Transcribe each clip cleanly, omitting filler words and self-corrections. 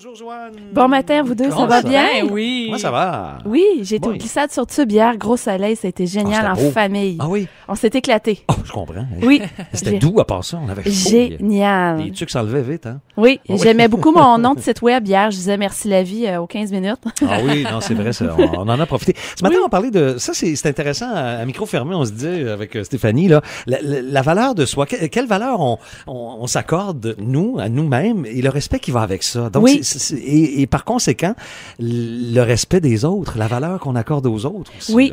Bonjour, Joanne. Bon matin, vous deux, ça va bien? Oui. Moi, ça va. Oui, j'ai été au glissade sur tube hier. Gros soleil, ça a été génial en famille. Ah oui? On s'est éclatés. Oh, je comprends. Oui. C'était doux à part ça. On avait chaud. Génial. Les trucs s'enlevaient vite, hein? Oui, Ah oui. j'aimais beaucoup mon nom de site web hier. Je disais merci la vie aux 15 minutes. Ah oui, non, c'est vrai, ça, on en a profité. Ce matin, on parlait de... Ça, c'est intéressant. À micro fermé, on se disait avec Stéphanie, là, la valeur de soi. Quelle valeur on s'accorde, nous, à nous-mêmes, et le respect qui va avec ça. Donc, oui. Et par conséquent, le respect des autres, la valeur qu'on accorde aux autres aussi. Oui,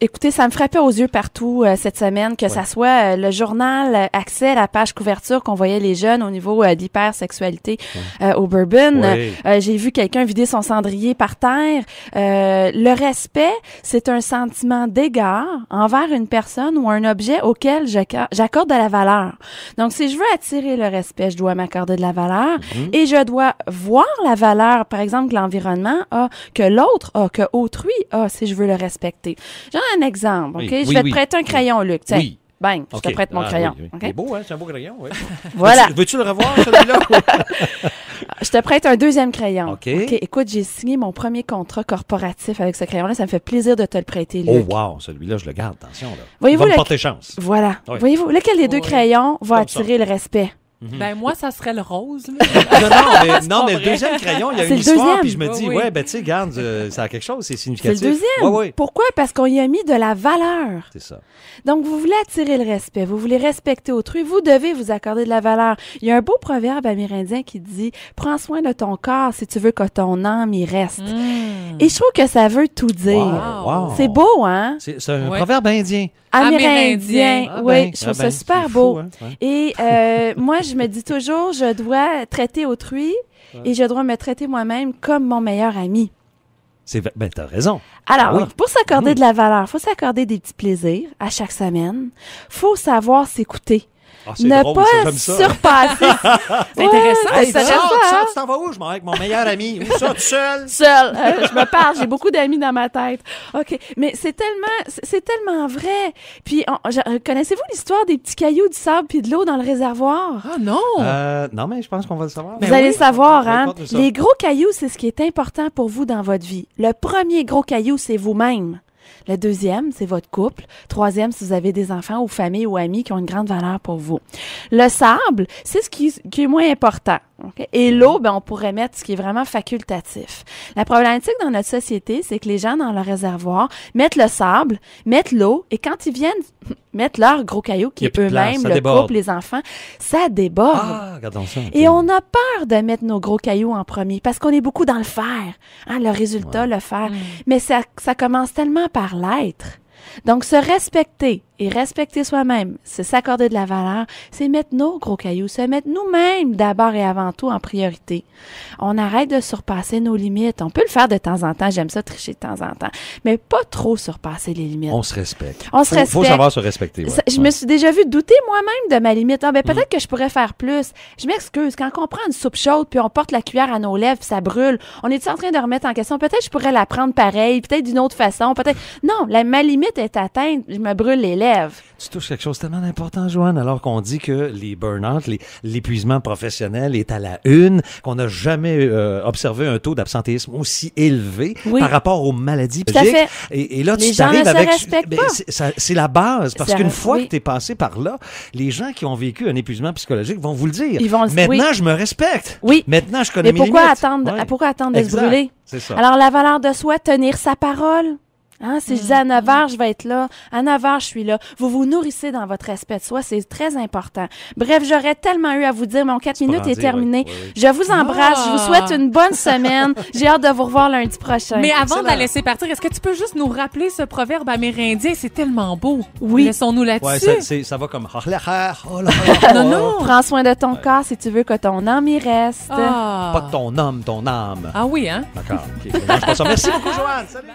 écoutez, ça me frappait aux yeux partout cette semaine, que ça soit le journal Accès, la page couverture qu'on voyait les jeunes au niveau d'hypersexualité au Bourbon. Oui. J'ai vu quelqu'un vider son cendrier par terre. Le respect, c'est un sentiment d'égard envers une personne ou un objet auquel j'accorde de la valeur. Donc, si je veux attirer le respect, je dois m'accorder de la valeur et je dois voir la valeur, par exemple, que l'environnement a, que l'autre a, que autrui a, si je veux le respecter. J'ai un exemple, OK? Je vais te prêter un crayon, Luc. Tiens. Oui. Bang, je te prête mon crayon. Oui, oui. Okay? C'est beau, hein? C'est un beau crayon, oui. Voilà. Veux-tu le revoir, celui-là? Je te prête un deuxième crayon. OK. Écoute, j'ai signé mon premier contrat corporatif avec ce crayon-là. Ça me fait plaisir de te le prêter, Luc. Oh, wow, celui-là, je le garde. Attention, là. Voyez-vous, il va me porter chance. Voilà. Oui. Voyez-vous, lequel des deux crayons va attirer le respect? Ben, moi, ça serait le rose. Non, mais le deuxième crayon, il y a C'est une le histoire, deuxième. puis je me dis, Oui. ouais, ben, tu sais, garde, ça a quelque chose, c'est C'est significatif. le deuxième. Ouais, ouais. Pourquoi? Parce qu'on y a mis de la valeur. C'est ça. Donc, vous voulez attirer le respect, vous voulez respecter autrui, vous devez vous accorder de la valeur. Il y a un beau proverbe amérindien qui dit « Prends soin de ton corps si tu veux que ton âme y reste Et je trouve que ça veut tout dire. Wow. C'est beau, hein? C'est un Ouais. proverbe indien. Amérindien. Ah, Oui, ben, je trouve ah, ben, ça super c'est beau. fou, hein? Ouais. Et moi, je me dis toujours, je dois traiter autrui et je dois me traiter moi-même comme mon meilleur ami. Ben, t'as raison. Alors, Oui. pour s'accorder de la valeur, faut s'accorder des petits plaisirs à chaque semaine. Faut savoir s'écouter. Ah, c'est Ne drôle, pas ça, j'aime ça. surpasser. C'est intéressant. Hey, c'est tu intéressant. tu t'en vas où? Je m'en vais avec mon meilleur ami. Où ça, tout seul? Seul. Je me parle, j'ai beaucoup d'amis dans ma tête. OK, mais c'est tellement vrai. Puis connaissez-vous l'histoire des petits cailloux, du sable puis de l'eau dans le réservoir? Ah non! Non, mais je pense qu'on va le savoir. Vous allez le savoir, Oui, hein? raconte-nous ça. Les gros cailloux, c'est ce qui est important pour vous dans votre vie. Le premier gros caillou, c'est vous-même. Le deuxième, c'est votre couple. Troisième, si vous avez des enfants ou familles ou amis qui ont une grande valeur pour vous. Le sable, c'est ce qui est moins important. Okay? Et l'eau, ben, on pourrait mettre ce qui est vraiment facultatif. La problématique dans notre société, c'est que les gens dans leur réservoir mettent le sable, mettent l'eau, et quand ils viennent mettre leur gros caillou, qui Il y a est plus de place, eux-mêmes, ça le déborde. couple, les enfants, ça déborde. Ah, regardons ça. Et on a peur de mettre nos gros cailloux en premier parce qu'on est beaucoup dans le faire. Hein, le résultat, le faire. Mais ça commence tellement par l'être. Donc, se respecter et respecter soi-même, c'est s'accorder de la valeur, c'est mettre nos gros cailloux, se mettre nous-mêmes d'abord et avant tout en priorité. On arrête de surpasser nos limites. On peut le faire de temps en temps. J'aime ça tricher de temps en temps. Mais pas trop surpasser les limites. On se respecte. On se respecte. Faut savoir se respecter. Ouais. Je me suis déjà vu douter moi-même de ma limite. Ah, ben, peut-être que je pourrais faire plus. Je m'excuse. Quand on prend une soupe chaude puis on porte la cuillère à nos lèvres puis ça brûle, on est en train de remettre en question? Peut-être que je pourrais la prendre pareil, peut-être d'une autre façon. Peut-être. Non, ma limite est atteinte. Je me brûle les lèvres. Tu touches quelque chose tellement d'important, Joanne, alors qu'on dit que les burn-out, l'épuisement professionnel est à la une, qu'on n'a jamais observé un taux d'absentéisme aussi élevé par rapport aux maladies Tout à fait. Et là, Les tu gens t'arrives ne se avec... respectent pas. C'est la base, parce qu'une fois oui. que tu es passé par là, les gens qui ont vécu un épuisement psychologique vont vous le dire. Ils vont le- Maintenant, oui. je me respecte. Oui. Maintenant, je connais Mais mes limites. pourquoi attendre de se Exact. brûler? C'est ça. Alors, la valeur de soi, tenir sa parole. Hein, si je dis à 9 h, je vais être là. À 9 h, je suis là. Vous vous nourrissez dans votre respect de soi. C'est très important. Bref, j'aurais tellement eu à vous dire. Mon 4 minutes en est dire, terminé. oui, oui. Je vous embrasse. Je vous souhaite une bonne semaine. J'ai hâte de vous revoir lundi prochain. Mais avant de la Excellent. laisser partir, est-ce que tu peux juste nous rappeler ce proverbe amérindien? C'est tellement beau. Oui. Laissons-nous Ouais, là-dessus. ça va comme... Non, non. Prends soin de ton corps si tu veux que ton âme y reste. Ah. Pas ton homme, ton âme. Ah oui, hein? D'accord. OK. Mélange pas ça. Merci beaucoup, Joanne. Salut.